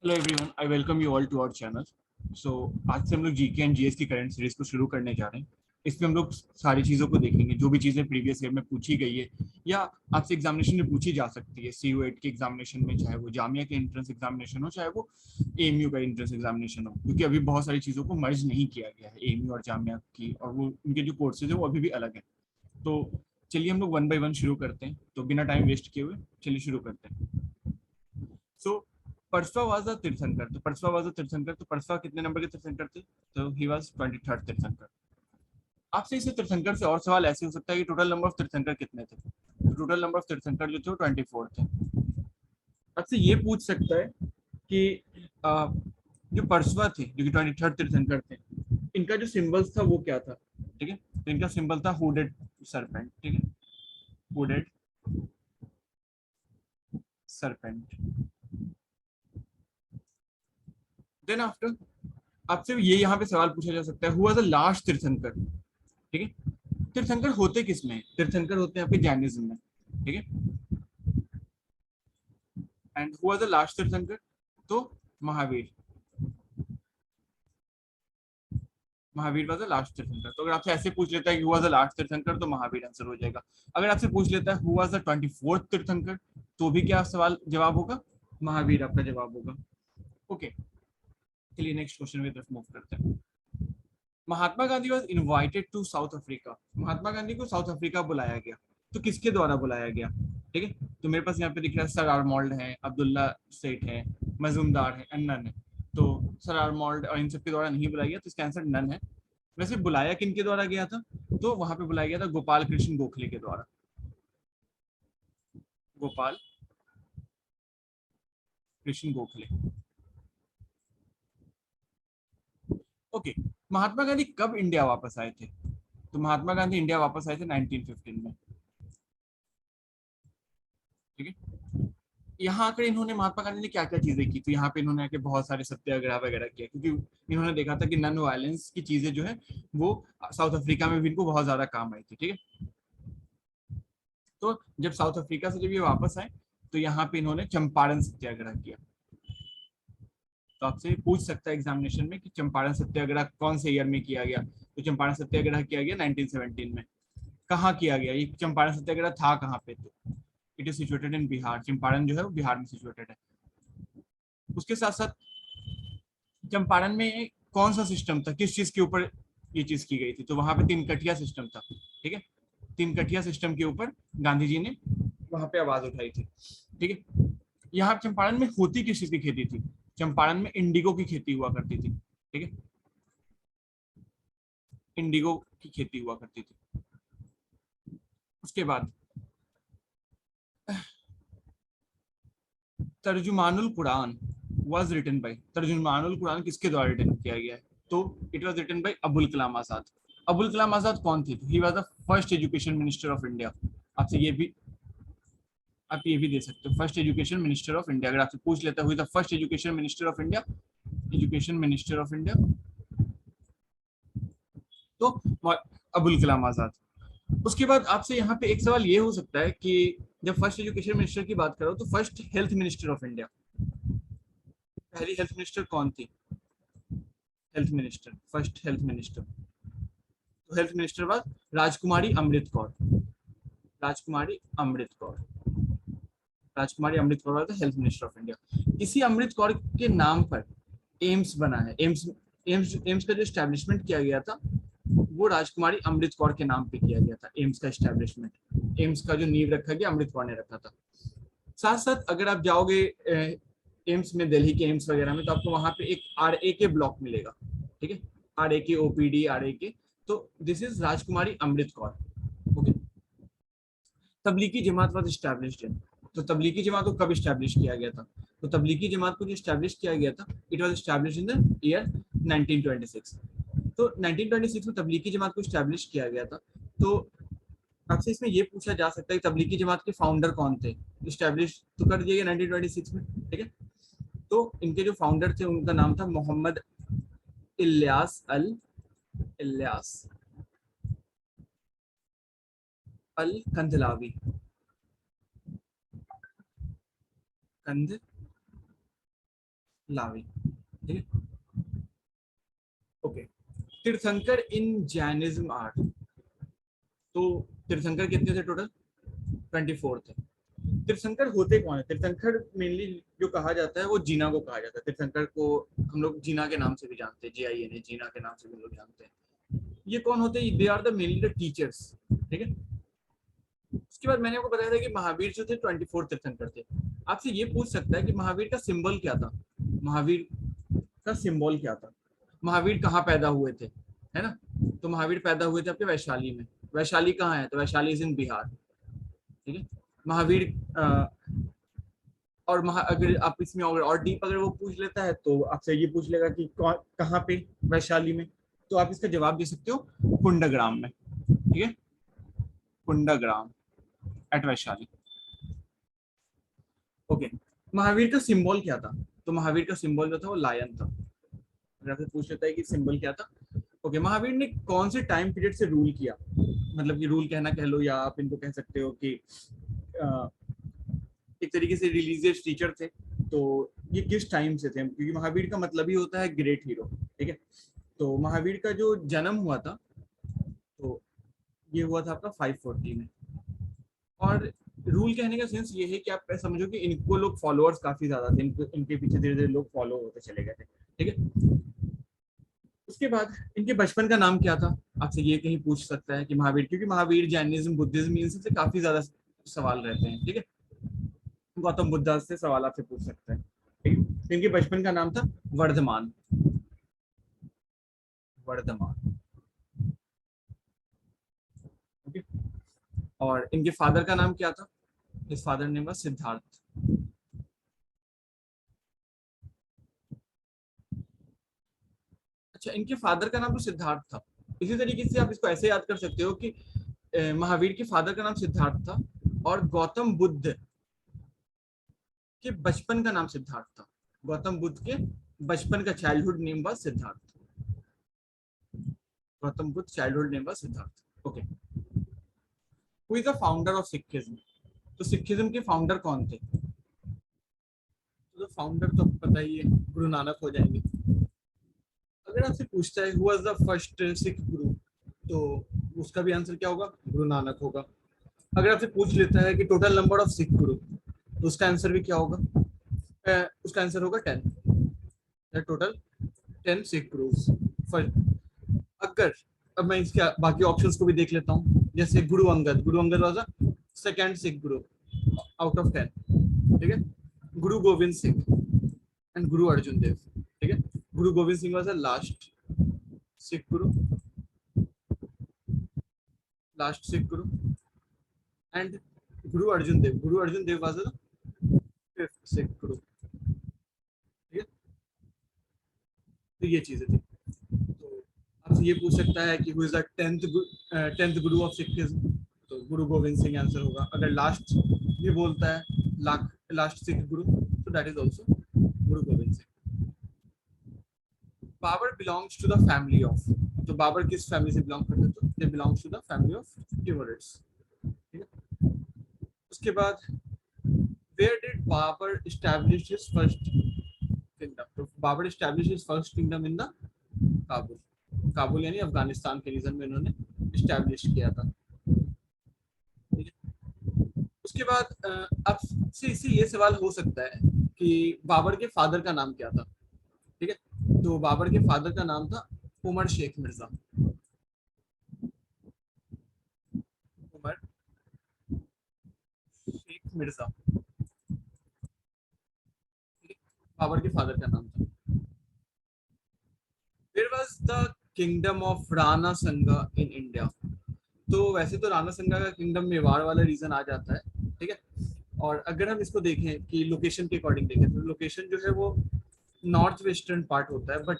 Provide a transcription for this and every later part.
Hello everyone, I welcome you all to our channel. So आज से हम लोग जीके एंड जीएस की करंट सीरीज को शुरू करने जा रहे हैं। इसमें हम लोग सारी चीज़ों को देखेंगे, जो भी चीज़ें प्रीवियस ईयर में पूछी गई है या आपसे एग्जामिनेशन में पूछी जा सकती है, CU8 के एग्जामिनेशन में, चाहे वो जामिया के एंट्रेंस एग्जामिनेशन हो, चाहे वो एएमयू का एंट्रेंस एग्जामिनेशन हो, क्योंकि अभी बहुत सारी चीज़ों को मर्ज नहीं किया गया है एएमयू और जामिया की, और वो उनके जो कोर्सेज है वो अभी भी अलग है। तो चलिए हम लोग वन बाई वन शुरू करते हैं। तो बिना टाइम वेस्ट किए हुए चलिए शुरू करते हैं। सो परसवा वाज अ तीर्थंकर। तो परसवा वाज अ तीर्थंकर, तो परसवा कितने नंबर के तीर्थंकर थे? तो ही वाज 23rd तीर्थंकर। आपसे इसे तीर्थंकर से और सवाल ऐसे हो सकता है कि टोटल नंबर ऑफ तीर्थंकर कितने थे? तो टोटल नंबर ऑफ तीर्थंकर जो थे वो 24 थे। आपसे ये पूछ सकता है कि आ, जो परसवा थे, जो कि 23rd तीर्थंकर थे, इनका जो सिंबल्स था वो क्या था? ठीक है, तो इनका सिंबल था हुडेड सरपेंट। ठीक है, हुडेड सरपेंट। देन आफ्टर आपसे ये यहाँ पे सवाल पूछा जा सकता है, हु वाज द लास्ट तीर्थंकर? ठीक है, तीर्थंकर होते किस में? तीर्थंकर होते हैं आपके जैनिज्म में। ठीक है, and who was the last तीर्थंकर? तो Mahavir. Mahavir was the last तीर्थंकर। तो अगर आपसे ऐसे पूछ लेता है कि हु वाज द लास्ट तीर्थंकर, तो महावीर आंसर हो जाएगा। अगर आपसे पूछ लेता है हु वाज द 24th तीर्थंकर, तो भी क्या सवाल जवाब होगा? महावीर आपका जवाब होगा। ओके, चलिए नेक्स्ट क्वेश्चन की तरफ मूव करते हैं। Mahatma Gandhi was invited to South Africa. Mahatma Gandhi को साउथ अफ्रीका बुलाया गया, तो किसके द्वारा बुलाया गया? ठीक है, तो मेरे पास यहाँ पे दिख रहा है सर आर्मोल्ड है, अब्दुल्ला सेठ है, मजूमदार है, नन है। तो सर आर्मोल्ड और इन सब के द्वारा नहीं बुलाया गया, तो इसका आंसर नन है। वैसे बुलाया किन के द्वारा गया था? तो वहां पे बुलाया गया था गोपाल कृष्ण गोखले के द्वारा। गोपाल कृष्ण गोखले। ओके, महात्मा गांधी कब इंडिया वापस आए थे? तो महात्मा गांधी इंडिया वापस आए थे 1915 में। ठीक है, यहाँ आकर इन्होंने, महात्मा गांधी ने क्या क्या चीजें की? तो यहाँ पे इन्होंने आके बहुत सारे सत्याग्रह वगैरह किया, क्योंकि इन्होंने देखा था कि नन वायलेंस की चीजें जो है वो साउथ अफ्रीका में भी इनको बहुत ज्यादा काम आई थी। ठीक है, तो जब साउथ अफ्रीका से जब ये वापस आए, तो यहाँ पे इन्होंने चंपारण सत्याग्रह किया। तो आपसे पूछ सकता है एग्जामिनेशन में कि चंपारण सत्याग्रह कौन से ईयर में किया गया? तो चंपारण सत्याग्रह किया गया 1917 में। कहाँ किया गया ये चंपारण सत्याग्रह? था कहाँ पे? तो it is situated in Bihar. Champaran जो है वो बिहार में सिचुएटेड है। उसके साथ साथ चंपारण में कौन सा सिस्टम था, किस चीज के ऊपर ये चीज की गई थी? तो वहां पे तीन कटिया सिस्टम था। ठीक है, तीन कटिया सिस्टम के ऊपर गांधी जी ने वहां पे आवाज उठाई थी। ठीक है, यहाँ चंपारण में होती किस चीज की खेती थी? चंपारण में इंडिगो की खेती हुआ करती थी। ठीक है, इंडिगो की खेती हुआ करती थी। उसके बाद Tarjumanul Quran was written by, Tarjumanul Quran किसके द्वारा रिटन किया गया है? तो it was written by Abul Kalam Azad. Abul Kalam Azad कौन थे? He was the first education minister of India. आपसे ये भी, आप ये भी दे सकते हो, first education minister of India. अगर आपसे पूछ लेता हुई the first education minister of India, education minister of India, तो अबुल कलाम आजाद। उसके बाद आपसे यहाँ पे एक सवाल ये हो सकता है कि जब फर्स्ट एजुकेशन मिनिस्टर की बात करो, तो first health minister of India, पहली हेल्थ मिनिस्टर कौन थी? Health minister, first health minister, तो हेल्थ मिनिस्टर बाद Rajkumari Amrit Kaur. Rajkumari Amrit Kaur, Rajkumari Amrit Kaur was health minister of India. इसी अमृत कौर के नाम पर एम्स बना है। एम्स एम्स एम्स का जो स्टैब्लिशमेंट किया गया था वो राजकुमारी अमृत कौर के नाम पे किया गया था। एम्स का स्टैब्लिशमेंट, एम्स का जो नींव रखा गया अमृत कौर ने रखा था। साथ साथ अगर आप जाओगे एम्स में, दिल्ली के एम्स वगैरह में, तो आपको वहां पे एक RA के ब्लॉक मिलेगा। ठीक है, RA के OPD RA के, तो this is Rajkumari Amrit Kaur. Okay, Tablighi Jamaat was established in, तो तबलीगी जमात को कब स्टैब्लिश किया गया था? तो तबलीगी जमात को जो स्टैब्लिश किया गया था, it was establish in the year 1926। तो 1926 में तबलीगी जमात को स्टैब्लिश किया गया था। तो आपसे इसमें ये पूछा जा सकता है कि तबलीगी जमात के फाउंडर कौन थे? स्टैब्लिश तो कर दिया गया 1926 में। ठीक है, तो इनके जो फाउंडर थे उनका नाम था मोहम्मद इलियास अल इलियास अल कंदलावी। कंद लावी, ठीक है। ओके, तीर्थंकर इन जैनिज्म आर्ट, तो तीर्थंकर कितने थे टोटल? 24 थे। तीर्थंकर होते कौन है? तीर्थंकर मेनली जो कहा जाता है वो जीना को कहा जाता है। तीर्थंकर को हम लोग जीना के नाम से भी जानते हैं, JINA, जीना के नाम से भी लोग जानते हैं। ये कौन होते हैं? They are the mainly the teachers, ठीक है। उसके बाद मैंने आपको बताया था कि महावीर जो थे 24 तीर्थंकर थे। आपसे ये पूछ सकता है कि महावीर का सिंबल क्या था? महावीर का सिंबल क्या था? महावीर कहाँ पैदा हुए थे, है ना? तो महावीर पैदा हुए थे आपके वैशाली में। वैशाली कहाँ है? तो वैशाली इज इन बिहार, ठीक है। महावीर और अगर आप इसमें और डीप अगर वो पूछ लेता है तो आपसे ये पूछ लेगा कि कहाँ पे वैशाली में, तो आप इसका जवाब दे सकते हो कुंडग्राम में, ठीक है। कुंडग्राम एट वैशाली। ओके, महावीर का सिंबल क्या था? तो महावीर का सिंबल जो था वो लायन था। अगर आपसे पूछ लेता है कि सिंबल क्या था। ओके, महावीर ने कौन से टाइम पीरियड से रूल किया? मतलब कि रूल कहना कह लो, या आप इनको कह सकते हो कि एक तरीके से रिलीजियस टीचर थे। तो ये किस टाइम से थे? क्योंकि महावीर का मतलब ही होता है ग्रेट हीरो, ठीक है। तो महावीर का जो जन्म हुआ था, तो ये हुआ था आपका 540 में। और रूल कहने का सेंस ये है कि आप समझो कि इनको लोग फॉलोअर्स काफी ज्यादा थे, इनके पीछे धीरे धीरे लोग फॉलो होते चले गए थे, ठीक है। उसके बाद इनके बचपन का नाम क्या था? आपसे ये कहीं पूछ सकता है कि महावीर, क्योंकि महावीर जैनिज्म बुद्धिज्म इन सबसे काफी ज्यादा सवाल रहते हैं, ठीक है। गौतम बुद्ध से सवाल आपसे पूछ सकते हैं, ठीक है। तो इनके बचपन का नाम था वर्धमान, वर्धमान, ओके। और इनके फादर का नाम क्या था? इस फादर नेम वाज सिद्धार्थ। अच्छा, इनके फादर का नाम तो सिद्धार्थ था। इसी तरीके से आप इसको ऐसे याद कर सकते हो कि महावीर के फादर का नाम सिद्धार्थ था और गौतम बुद्ध के बचपन का नाम सिद्धार्थ था। गौतम बुद्ध के बचपन का childhood name was Siddharth. Gautam Buddha childhood name was Siddharth, okay. Who is the founder of Sikhism? तो सिखिज्म के फाउंडर कौन थे? तो फाउंडर तो पता ही है, गुरु नानक हो जाएंगे। अगर आपसे पूछता है who was the first Sikh गुरु, तो उसका भी आंसर क्या होगा? गुरु नानक होगा। अगर आपसे पूछ लेता है कि टोटल नंबर ऑफ सिख गुरु, तो उसका आंसर भी क्या होगा? उसका आंसर होगा 10। टोटल 10 सिख गुरुज। अगर अब मैं इसके बाकी ऑप्शंस को भी देख लेता हूँ, जैसे Guru Angad, Guru Angad was second Sikh Guru out of 10, ठीक है। गुरु गोविंद सिंह एंड गुरु अर्जुन देव, ठीक है। गुरु Gobind Singh was the last Sikh Guru, last Sikh Guru. And Guru Arjun Dev was the fifth Sikh गुरु, ठीक है। तो ये चीजें थी। तो आपसे ये पूछ सकता है कि who is the 10th Guru of Sikhism, तो गुरु गोविंद सिंह आंसर होगा। अगर लास्ट भी बोलता है लास्ट सिख गुरु, तो that is also Guru Gobind Singh. Babur belongs to the family of, तो बाबर किस फैमिली से बिलोंग करते? तो they belongs to the family of Timurids, ठीक है। उसके बाद where did Babur establish his first kingdom? तो Babur establish his first kingdom in the Kabul, Kabul यानी अफगानिस्तान के रीजन में इन्होंने एस्टैब्लिश किया था, ठीक है। उसके बाद आपसे इससे ये सवाल हो सकता है कि बाबर के फादर का नाम क्या था, ठीक है। तो बाबर के फादर का नाम था उमर शेख मिर्जा, उमर शेख मिर्जा, बाबर के फादर का नाम था। Where was the kingdom of Rana संगा इन इंडिया? तो वैसे तो राणा संगा का किंगडम मेवाड़ वाला रीजन आ जाता है, ठीक है। और अगर हम इसको देखें कि लोकेशन के अकॉर्डिंग देखें, तो लोकेशन जो है वो नॉर्थ वेस्टर्न पार्ट होता है, बट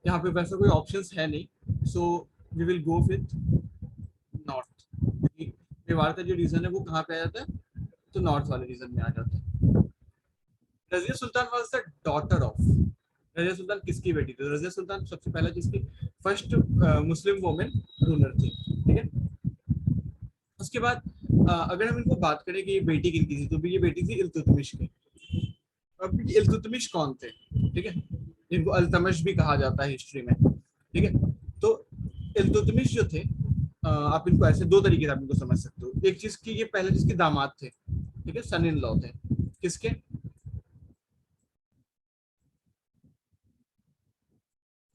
यहाँ पे वैसा कोई ऑप्शंस है नहीं, so we will go with north. Mewar का जो रीजन है वो कहाँ पे आ जाता है? तो नॉर्थ वाले रीजन में आ जाता है। Razia Sultan was the daughter of, Razia Sultan किसकी बेटी थी? रजिया सुल्तान सबसे पहला जिसकी फर्स्ट मुस्लिम वुमेन रूलर थी, ठीक है। उसके बाद अगर हम इनको बात करें कि ये बेटी किनकी थी, तो भी ये बेटी थी इल्तुतमिश की। अब इल्तुतमिश कौन थे? ठीक है, जिनको अल्तमश भी कहा जाता है हिस्ट्री में। ठीक है, तो इल्तुतमिश जो थे, आप इनको ऐसे दो तरीके से आप इनको समझ सकते हो। एक चीज की, ये पहले जिसके दामाद थे, ठीक है, सन इन लॉ थे, किसके?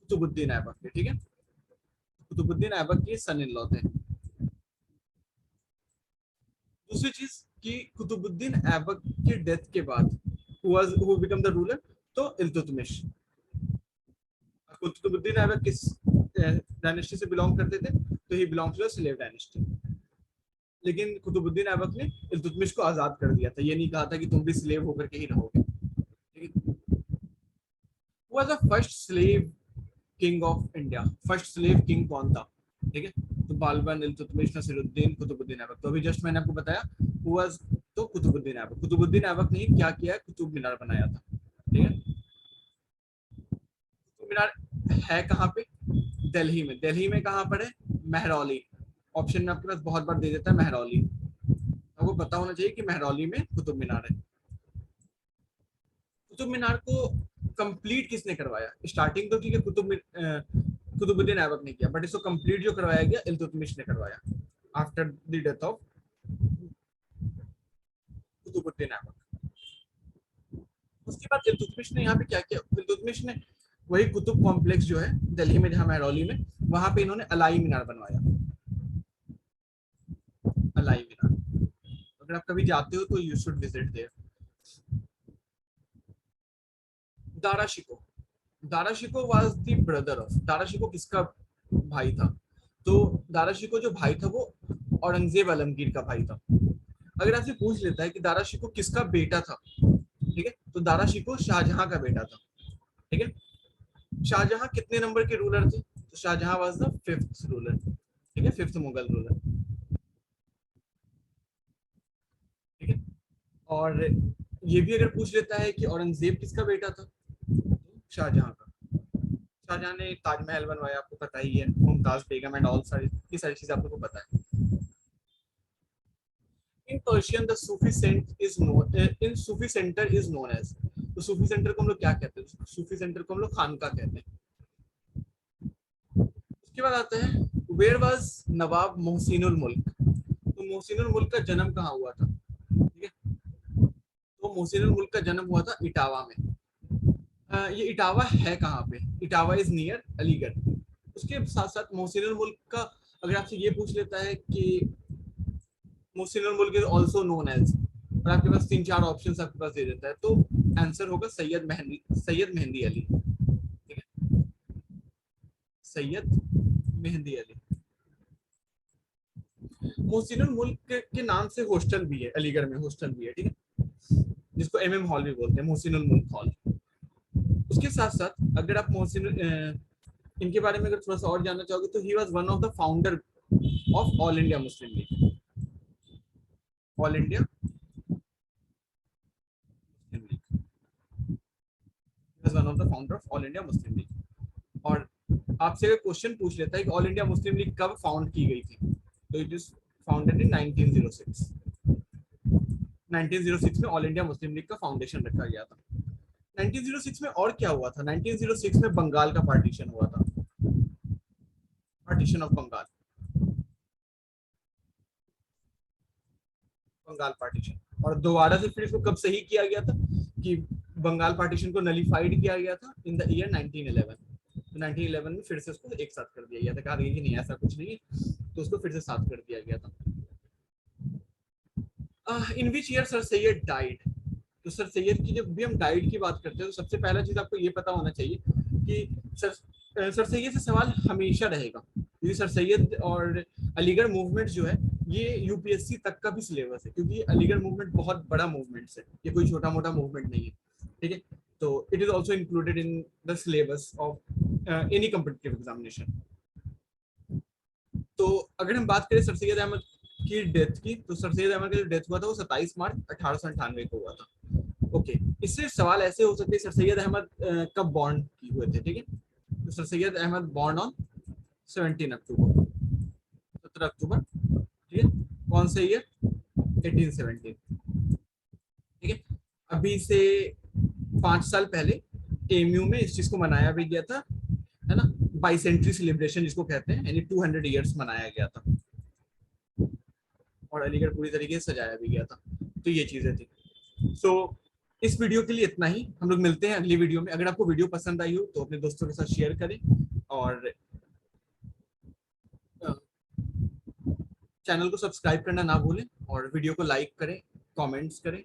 कुतुबुद्दीन ऐबक के। ठीक है, कुतुबुद्दीन ऐबक के सन इन लॉ थे। दूसरी चीज कि कुतुबुद्दीन ऐबक की डेथ के बाद हु बिकम द रूलर, तो इल्तुतमिश। कुतुबुद्दीन ऐबक किस डायनेस्टी से बिलोंग करते थे? तो he belongs to slave dynasty. लेकिन कुतुबुद्दीन ऐबक ने इल्तुतमिश को आजाद कर दिया था, ये नहीं कहा था कि तुम भी स्लेव होकर के ही रहोगे। ठीक है, was the first slave king of India. First slave king कौन था? ठीक है, तो बालबन, इल्तुतमिश, नसीरुद्दीन, कुतुबुद्दीन ऐबक। तो अभी जस्ट मैंने आपको बताया हु वाज, तो कुतुबुद्दीन ऐबक। कुतुबुद्दीन ऐबक ने क्या किया है? कुतुब मीनार बनाया था। ठीक है, कुतुब मीनार है कहाँ पे? दिल्ली में। दिल्ली में कहाँ पर है? महरौली। ऑप्शन में आपके पास बहुत बार दे देता है महरौली, आपको पता होना चाहिए कि महरौली में कुतुब मीनार है। कुतुब मीनार को कंप्लीट किसने करवाया? स्टार्टिंग तो ठीक है, कुतुबुद्दीन ऐबक ने किया, बट इसको कंप्लीट जो करवाया गया, इल्तुतमिश ने करवाया after the death of Qutbuddin Aibak. उसके बाद इल्तुतमिश ने यहाँ पे क्या किया? इल्तुतमिश ने वही कुतुब कॉम्प्लेक्स जो है दिल्ली में, जहाँ महरौली में, वहां पे इन्होंने अलाई मीनार बनवाया। अलाई मीनार, अगर आप कभी जाते हो तो you should visit there. Dara Shikoh. Dara Shikoh was the brother of, Dara Shikoh किसका भाई था? तो दारा शिको जो भाई था वो औरंगजेब आलमगीर का भाई था। अगर आपसे पूछ लेता है कि दारा शिको किसका बेटा था, ठीक है, तो दारा शिको शाहजहां का बेटा था। ठीक है, शाहजहां कितने नंबर के रूलर थे? तो Shahjahan was the fifth ruler. ठीक है, फिफ्थ मुगल रूलर। ठीक है, और ये भी अगर पूछ लेता है कि औरंगजेब किसका बेटा था, तो शाहजहां का। शाहजहां ने ताजमहल बनवाया, आपको पता ही है, मुमताज बेगम एंड ऑल, सारी ये सारी चीजें आपको पता है। In Persian the Sufi saint is known, in Sufi centre is known as, तो सूफी सेंटर को हम लोग क्या कहते हैं? सूफी सेंटर को हम लोग खानका कहते हैं। उसके बाद आता है वेयर वाज नवाब मोहसिनुल मुल्क। तो मोहसिनुल मुल्क का जन्म कहाँ हुआ था? ठीक है, तो मोहसिनुल मुल्क का जन्म हुआ था इटावा में। ये इटावा है कहाँ पे? Etawah is near Aligarh. उसके साथ साथ मोहसिनुल मुल्क का, अगर आपसे ये पूछ लेता है कि मोहसिनुल मुल्क इज आल्सो नोन एज, और आपके पास तीन चार ऑप्शंस आपके पास दे देता है, तो आंसर होगा सैयद मेहंदी अली। ठीक है, सैयद मेहंदी अली। मोहसिनुल मुल्क के नाम से हॉस्टल भी है, अलीगढ़ में हॉस्टल भी है। ठीक है, जिसको एमएम हॉल भी बोलते हैं, मोहसिनुल मुल्क हॉल। उसके साथ साथ अगर आप मोहसिन इनके बारे में अगर थोड़ा सा और जानना चाहोगे, तो he was one of the founder of all India Muslim league. All India Muslim league, was one of the founder of all India Muslim league. और आपसे अगर क्वेश्चन पूछ लेता है कि ऑल इंडिया मुस्लिम लीग कब फाउंड की गई थी, तो इट इज फाउंडेड इन 1906। 1906 में ऑल इंडिया मुस्लिम लीग का फाउंडेशन रखा गया था। 1906 में और क्या हुआ था? 1906 में बंगाल का पार्टीशन हुआ था, partition of Bengal, Bengal partition. और दोबारा से फिर इसको कब सही किया गया था? कि बंगाल पार्टीशन को नलीफाइड किया गया था इन द ईयर 1911। तो 1911 में फिर से उसको एक साथ कर दिया गया था, कहा गया कि नहीं ऐसा कुछ नहीं है, तो उसको फिर से साथ कर दिया गया था। In which year Sir Syed died. तो सर सैयद की जब भी हम डाइड की बात करते हैं, तो सबसे पहला चीज आपको ये पता होना चाहिए कि सर सैयद से सवाल हमेशा रहेगा, क्योंकि सर सैयद और अलीगढ़ मूवमेंट जो है ये यूपीएससी तक का भी सिलेबस है, क्योंकि अलीगढ़ मूवमेंट बहुत बड़ा मूवमेंट है, ये कोई छोटा मोटा मूवमेंट नहीं है। ठीक है, तो it is also included in the syllabus of any competitive examination. तो अगर हम बात करें सर सैयद अहमद की डेथ की, तो सर सैयद अहमद का जो डेथ हुआ था वो 27 मार्च 1898 को हुआ था। ओके, इससे सवाल ऐसे हो सकते हैं सर सैयद अहमद कब बॉर्न हुए थे। ठीक है, तो sir Syed Ahmad born on 17 October, 17 October. ठीक है, कौन से ईयर? 1817। ठीक है, अभी से 5 साल पहले एएमयू में इस चीज को मनाया भी गया था, है ना, बाइसेंट्री सेलिब्रेशन जिसको कहते हैं, यानी 200 ईयर्स मनाया गया था, और अलीगढ़ पूरी तरीके से सजाया भी गया था। तो ये चीजें थी। सो इस वीडियो के लिए इतना ही, हम लोग मिलते हैं अगली वीडियो में। अगर आपको वीडियो पसंद आई हो तो अपने दोस्तों के साथ शेयर करें, और चैनल को सब्सक्राइब करना ना भूलें, और वीडियो को लाइक करें, कमेंट्स करें,